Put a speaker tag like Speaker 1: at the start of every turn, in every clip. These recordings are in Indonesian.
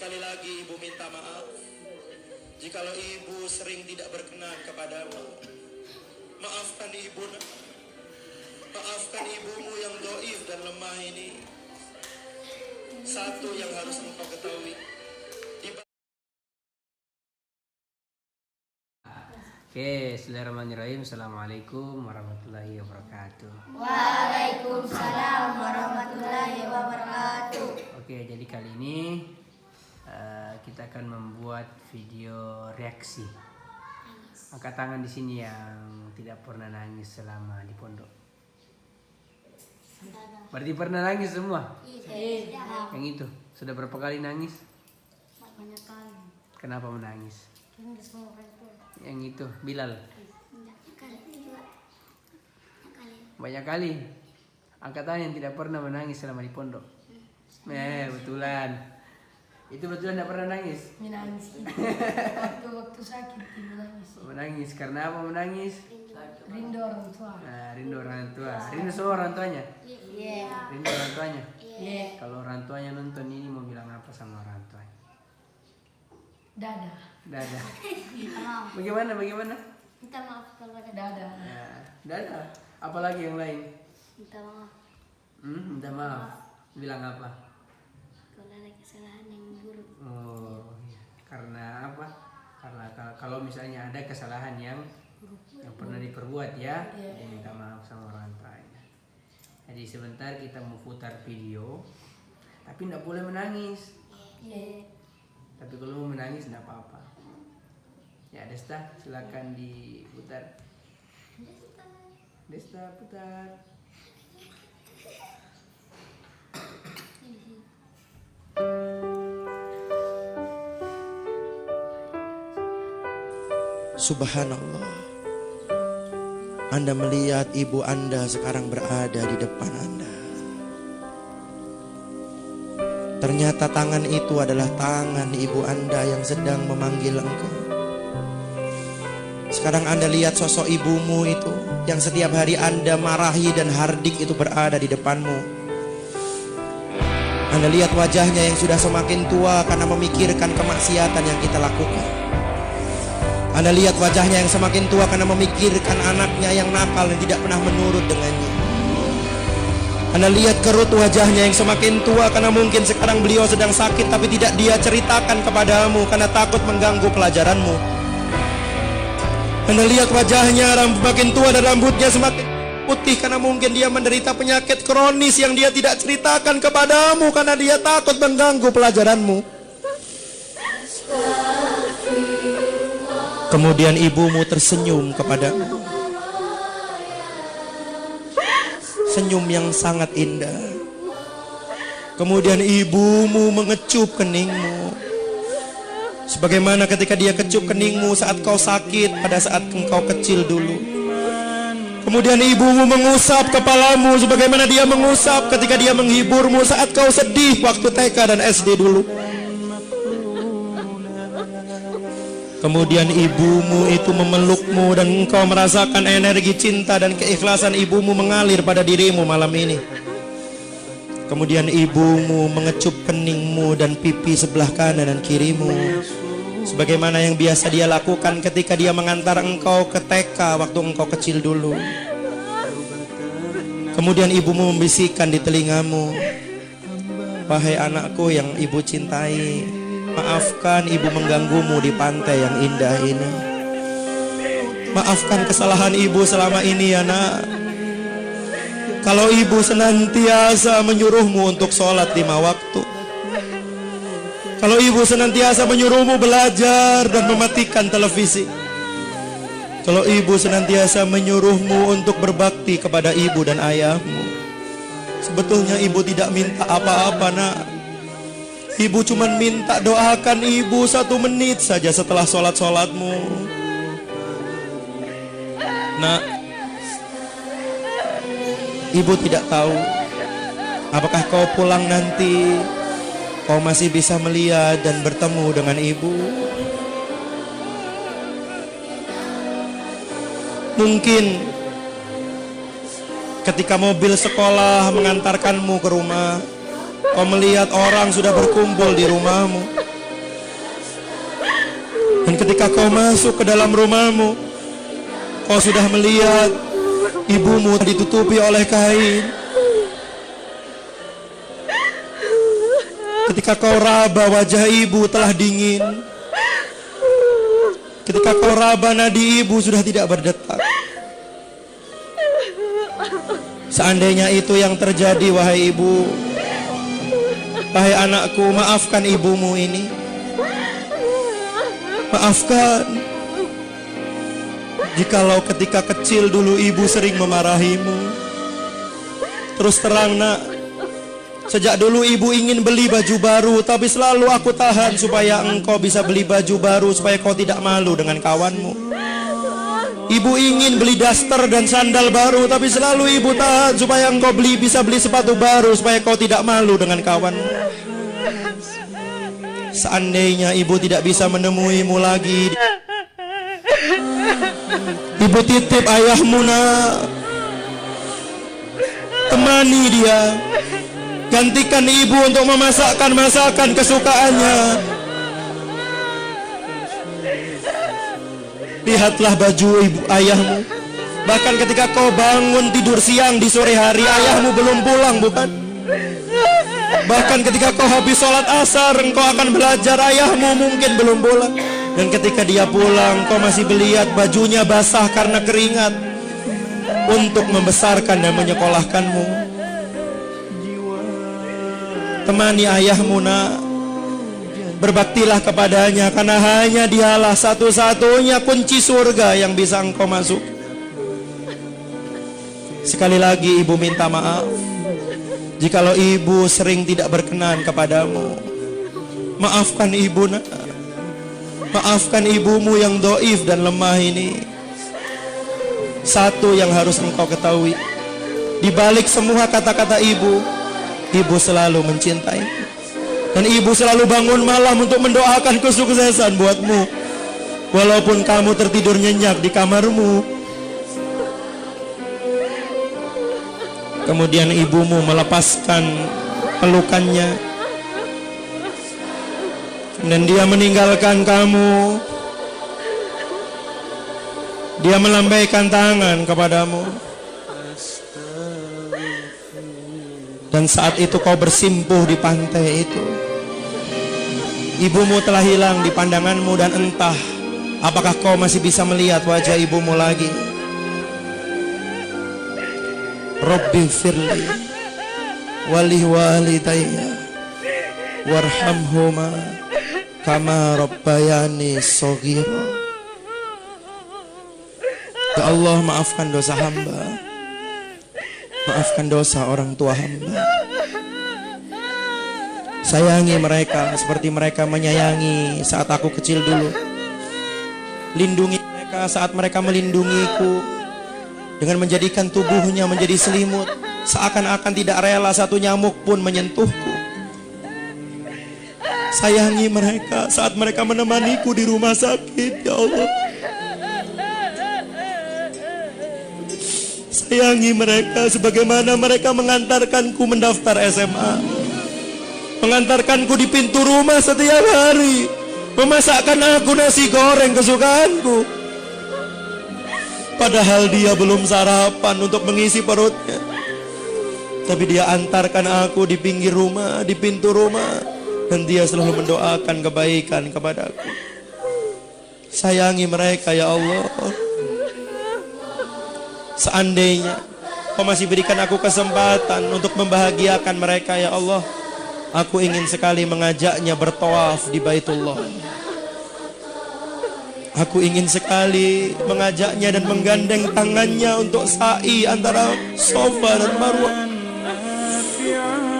Speaker 1: Sekali lagi ibu minta maaf jikalau ibu sering tidak berkenan kepadamu. Maafkan ibu, nak. Maafkan ibumu yang dhaif dan lemah ini. Satu yang harus engkau ketahui.
Speaker 2: Oke, bismillahirrahmanirrahim. Assalamualaikum warahmatullahi wabarakatuh.
Speaker 3: Waalaikumsalam warahmatullahi wabarakatuh.
Speaker 2: Oke, jadi kali ini kita akan membuat video reaksi. Angkat tangan di sini yang tidak pernah nangis selama di pondok. Berarti pernah nangis semua?
Speaker 3: Iya.
Speaker 2: Yang itu sudah berapa kali nangis?
Speaker 3: Banyak kali.
Speaker 2: Kenapa menangis?
Speaker 3: Kan semua orang tua.
Speaker 2: Yang itu Bilal. Banyak
Speaker 3: Banyak kali.
Speaker 2: kali. Angkat tangan yang tidak pernah menangis selama di pondok. Betulan. Itu betulan tidak pernah nangis?
Speaker 3: Menangis. Waktu sakit menangis.
Speaker 2: Menangis karena apa menangis?
Speaker 3: Rindu orang tua.
Speaker 2: Nah, rindu orang tua. Rindu semua orang tuanya.
Speaker 3: Iya.
Speaker 2: Rindu orang tuanya.
Speaker 3: Iya.
Speaker 2: Kalau orang tuanya nonton ini mau bilang apa sama orang tuanya?
Speaker 3: Dadah.
Speaker 2: Dadah.
Speaker 3: Minta maaf.
Speaker 2: Bagaimana?
Speaker 3: Minta maaf kalau ada dadah.
Speaker 2: Nah, dadah. Apalagi yang lain?
Speaker 3: Minta maaf
Speaker 2: Minta maaf. Bilang apa?
Speaker 3: kalau ada kesalahan yang buruk.
Speaker 2: Oh, iya. Karena apa? Karena kalau misalnya ada kesalahan yang pernah diperbuat ya, dia minta maaf sama orang tuanya. Jadi sebentar kita mau putar video, tapi tidak boleh menangis.
Speaker 3: Iya.
Speaker 2: Tapi kalau mau menangis tidak apa-apa. Ya Desta, silakan diputar. Desta putar.
Speaker 1: Subhanallah. Anda melihat ibu Anda sekarang berada di depan Anda. Ternyata tangan itu adalah tangan ibu Anda yang sedang memanggil engkau. Sekarang Anda lihat sosok ibumu itu yang setiap hari Anda marahi dan hardik itu berada di depanmu. Anda lihat wajahnya yang sudah semakin tua karena memikirkan kemaksiatan yang kita lakukan. Anda lihat wajahnya yang semakin tua karena memikirkan anaknya yang nakal dan tidak pernah menurut dengannya. Anda lihat kerut wajahnya yang semakin tua karena mungkin sekarang beliau sedang sakit tapi tidak dia ceritakan kepadamu karena takut mengganggu pelajaranmu. Anda lihat wajahnya makin tua dan rambutnya semakin putih karena mungkin dia menderita penyakit kronis yang dia tidak ceritakan kepadamu karena dia takut mengganggu pelajaranmu. Kemudian ibumu tersenyum kepadamu. Senyum yang sangat indah. Kemudian ibumu mengecup keningmu. Sebagaimana ketika dia kecup keningmu saat kau sakit pada saat engkau kecil dulu. Kemudian ibumu mengusap kepalamu sebagaimana dia mengusap ketika dia menghiburmu saat kau sedih waktu TK dan SD dulu. Kemudian ibumu itu memelukmu dan engkau merasakan energi cinta dan keikhlasan ibumu mengalir pada dirimu malam ini. Kemudian ibumu mengecup keningmu dan pipi sebelah kanan dan kirimu, sebagaimana yang biasa dia lakukan ketika dia mengantar engkau ke TK waktu engkau kecil dulu. Kemudian ibumu membisikkan di telingamu, "Wahai anakku yang ibu cintai, maafkan ibu mengganggumu di pantai yang indah ini. Maafkan kesalahan ibu selama ini ya nak. Kalau ibu senantiasa menyuruhmu untuk sholat 5 waktu. Kalau ibu senantiasa menyuruhmu belajar dan mematikan televisi. Kalau ibu senantiasa menyuruhmu untuk berbakti kepada ibu dan ayahmu. Sebetulnya ibu tidak minta apa-apa nak. Ibu cuma minta doakan ibu 1 menit saja setelah sholat-sholatmu. Nak, ibu tidak tahu apakah kau pulang nanti kau masih bisa melihat dan bertemu dengan ibu. Mungkin ketika mobil sekolah mengantarkanmu ke rumah, kau melihat orang sudah berkumpul di rumahmu. ketika kau masuk ke dalam rumahmu, kau sudah melihat ibumu ditutupi oleh kain. Ketika kau raba, wajah ibu telah dingin. Ketika kau raba, nadi ibu sudah tidak berdetak. Seandainya itu yang terjadi, wahai ibu, wahai anakku, maafkan ibumu ini. Maafkan. Jikalau ketika kecil dulu ibu sering memarahimu. Terus terang nak, sejak dulu ibu ingin beli baju baru, tapi selalu aku tahan supaya engkau bisa beli baju baru, supaya kau tidak malu dengan kawanmu. Ibu ingin beli daster dan sandal baru, tapi selalu ibu tahan supaya engkau bisa beli sepatu baru, supaya kau tidak malu dengan kawanmu. Seandainya ibu tidak bisa menemuimu lagi, ibu titip ayahmu nak, temani dia, gantikan ibu untuk memasakkan masakan kesukaannya. Lihatlah baju ibu ayahmu. Bahkan ketika kau bangun tidur siang di sore hari, ayahmu belum pulang, bukan? Bahkan ketika kau habis sholat asar, engkau akan belajar, ayahmu mungkin belum pulang. Dan ketika dia pulang, kau masih melihat bajunya basah karena keringat, untuk membesarkan dan menyekolahkanmu. Temani ayahmu nak, berbaktilah kepadanya, karena hanya dialah satu-satunya kunci surga yang bisa engkau masuk. Sekali lagi ibu minta maaf jikalau ibu sering tidak berkenan kepadamu. Maafkan ibu nak. Maafkan ibumu yang doif dan lemah ini. Satu yang harus engkau ketahui, di balik semua kata-kata ibu, ibu selalu mencintai. Dan ibu selalu bangun malam untuk mendoakan kesuksesan buatmu, walaupun kamu tertidur nyenyak di kamarmu. Kemudian ibumu melepaskan pelukannya, dan dia meninggalkan kamu. Dia melambaikan tangan kepadamu. Dan saat itu kau bersimpuh di pantai itu. Ibumu telah hilang di pandanganmu, dan entah apakah kau masih bisa melihat wajah ibumu lagi. Rabbi firli wali walidayya warhamhuma kama rabbayani shaghira. Ya Allah, maafkan dosa hamba, maafkan dosa orang tua hamba. Sayangi mereka seperti mereka menyayangi saat aku kecil dulu. Lindungi mereka saat mereka melindungiku, dengan menjadikan tubuhnya menjadi selimut, seakan-akan tidak rela satu nyamuk pun menyentuhku. Sayangi mereka saat mereka menemaniku di rumah sakit, ya Allah. Sayangi mereka sebagaimana mereka mengantarkanku mendaftar SMA, mengantarkanku di pintu rumah setiap hari, memasakkan aku nasi goreng kesukaanku, padahal dia belum sarapan untuk mengisi perutnya. Tapi dia antarkan aku di pinggir rumah, di pintu rumah, dan dia selalu mendoakan kebaikan kepadaku. Sayangi mereka, ya Allah. Seandainya Kau masih berikan aku kesempatan untuk membahagiakan mereka, ya Allah, aku ingin sekali mengajaknya bertawaf di Baitullah. Aku ingin sekali mengajaknya dan menggandeng tangannya untuk sa'i antara Safa dan Marwah,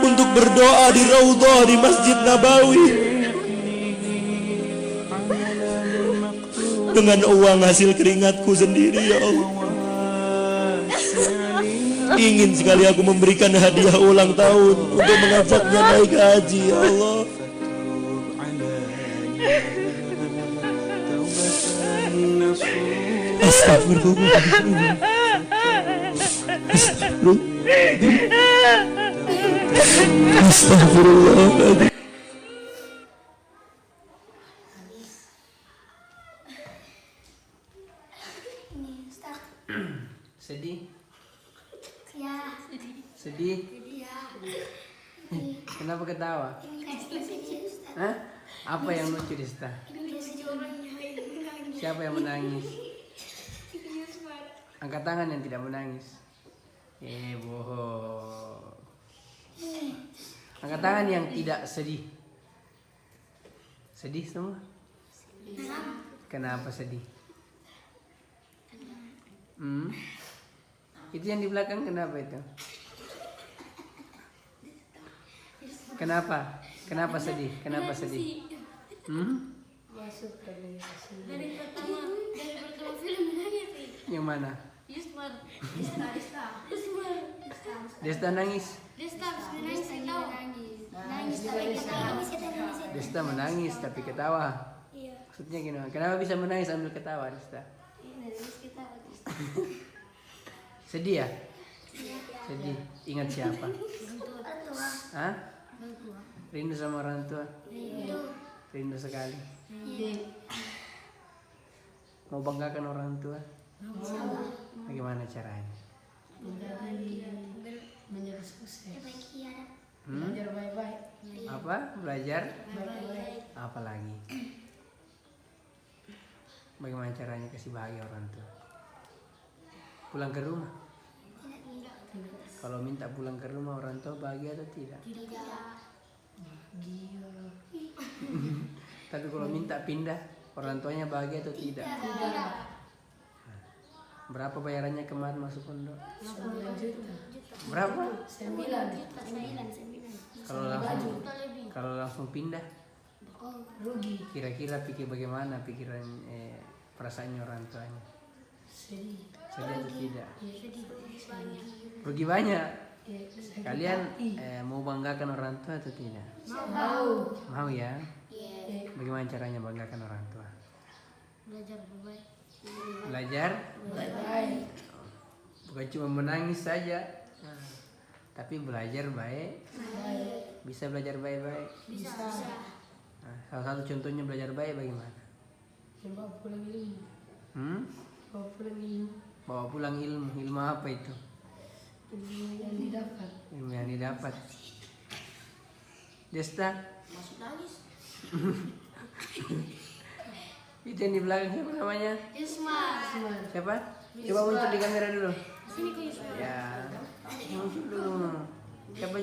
Speaker 1: untuk berdoa di Raudhah di Masjid Nabawi dengan uang hasil keringatku sendiri, ya Allah. Ingin sekali aku memberikan hadiah ulang tahun untuk mengajaknya naik haji, ya Allah. Astagfirullah. Astagfirullah.
Speaker 2: Sedih?
Speaker 3: Ya.
Speaker 2: Sedih?
Speaker 3: Ya.
Speaker 2: Kenapa ketawa? Hah? Apa yang lucu, Desta? Siapa yang menangis? Angkat tangan yang tidak menangis. Bohong. Angkat tangan yang tidak sedih. Sedih semua? Kenapa sedih? Itu yang di belakang kenapa itu? Kenapa? Kenapa sedih? Kenapa sedih?
Speaker 3: Dari pertama film menangis.
Speaker 2: Yang mana?
Speaker 3: Yusmar.
Speaker 2: Desta nangis.
Speaker 3: Desta menangis ketawa. Nangis tapi ketawa.
Speaker 2: Desta menangis tapi ketawa.
Speaker 3: Iya.
Speaker 2: Maksudnya gimana? Kenapa bisa menangis sambil ketawa, Desta?
Speaker 3: Nangis ketawa.
Speaker 2: Sedih ya? Sedih. Ingat siapa?
Speaker 3: Tua.
Speaker 2: Hah? Rindu sama orang tua? Rindu sekali. Mau banggakan orang tua? Bagaimana caranya?
Speaker 4: Menjadi sukses.
Speaker 2: Hmm?
Speaker 4: Belajar baik-baik.
Speaker 2: Apa? Belajar?
Speaker 4: Baik-baik.
Speaker 2: Apa lagi? Bagaimana caranya kasih bahagia orang tua? Pulang ke rumah. Kalau minta pulang ke rumah orang tua bahagia atau tidak?
Speaker 4: Gila.
Speaker 2: Tapi kalau minta pindah orang tuanya bahagia atau tidak? Berapa bayarannya kemarin masuk pondok?
Speaker 4: 9 juta.
Speaker 2: Berapa?
Speaker 4: 9.
Speaker 2: Kalau langsung pindah,
Speaker 4: Rugi.
Speaker 2: kira-kira pikir bagaimana pikiran perasaannya orang tuanya?
Speaker 4: Sedih.
Speaker 2: Sedih atau tidak? Rugi banyak. Kalian mau banggakan orang tua atau tidak?
Speaker 4: Mau.
Speaker 2: Mau ya? Bagaimana caranya banggakan orang tua?
Speaker 3: Belajar baik.
Speaker 2: Belajar?
Speaker 4: Baik-baik.
Speaker 2: Bukan cuma menangis saja, tapi belajar baik. Bisa belajar baik-baik.
Speaker 4: Bisa.
Speaker 2: Nah, salah satu contohnya belajar baik bagaimana?
Speaker 4: Bawa pulang ilmu. Bawa pulang ilmu.
Speaker 2: Bawa pulang ilmu. Ilmu apa itu?
Speaker 4: Ilmu yang didapat.
Speaker 2: Ilmu yang didapat. Desta?
Speaker 3: Masuk nangis.
Speaker 2: Itu yang di belakang siapa namanya?
Speaker 3: Yusmar.
Speaker 2: Siapa? Coba muncul di kamera dulu.
Speaker 3: Sini ke Yusmar.
Speaker 2: Ya, muncul dulu. Siapa?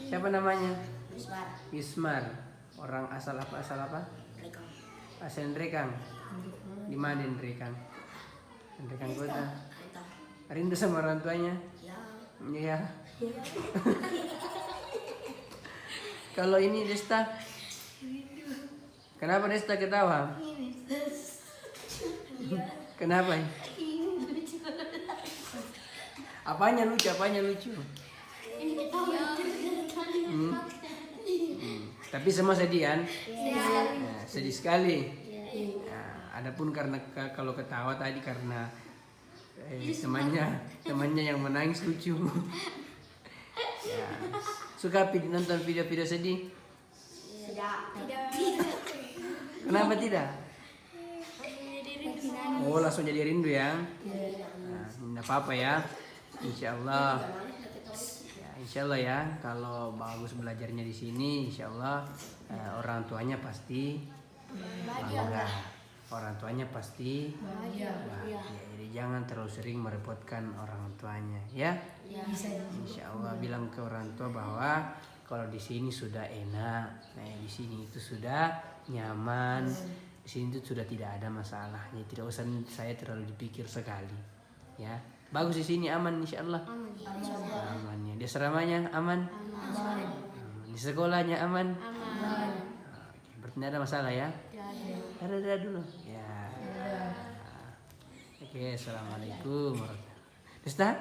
Speaker 2: Siapa namanya?
Speaker 3: Yusmar.
Speaker 2: Yusmar. Orang asal apa? Asal Ndrekang. Di mana Ndrekang? Ndrekang kota. Rindu sama orang tuanya? Iya. Kalau ini Desta, kenapa Desta ketawa? Kenapa? Apanya lucu?
Speaker 3: Ini ketawa.
Speaker 2: Tapi semua sedih kan? Nah, sedih sekali. Nah, adapun karena kalau ketawa tadi karena temannya yang menangis lucu. Ya. Suka nonton video-video sedih?
Speaker 3: Tidak.
Speaker 2: Kenapa tidak? Oh, langsung jadi rindu ya? Nah, tidak apa-apa ya. Insya Allah ya. Kalau bagus belajarnya di sini, insya Allah orang tuanya pasti bangga. Orang tuanya pasti bahagia. Jadi jangan terlalu sering merepotkan orang tuanya, ya. Insya Allah bilang ke orang tua bahwa kalau di sini sudah enak, di sini itu sudah nyaman, di sini itu sudah tidak ada masalah. Jadi tidak usah saya terlalu dipikir sekali, ya. Bagus di sini aman, insya Allah. Amannya. Di asramanya aman. Di sekolahnya aman. Berarti tidak ada masalah ya. Ada dulu. Ya. Oke, assalamualaikum warahmatullahi wabarakatuh. Desta?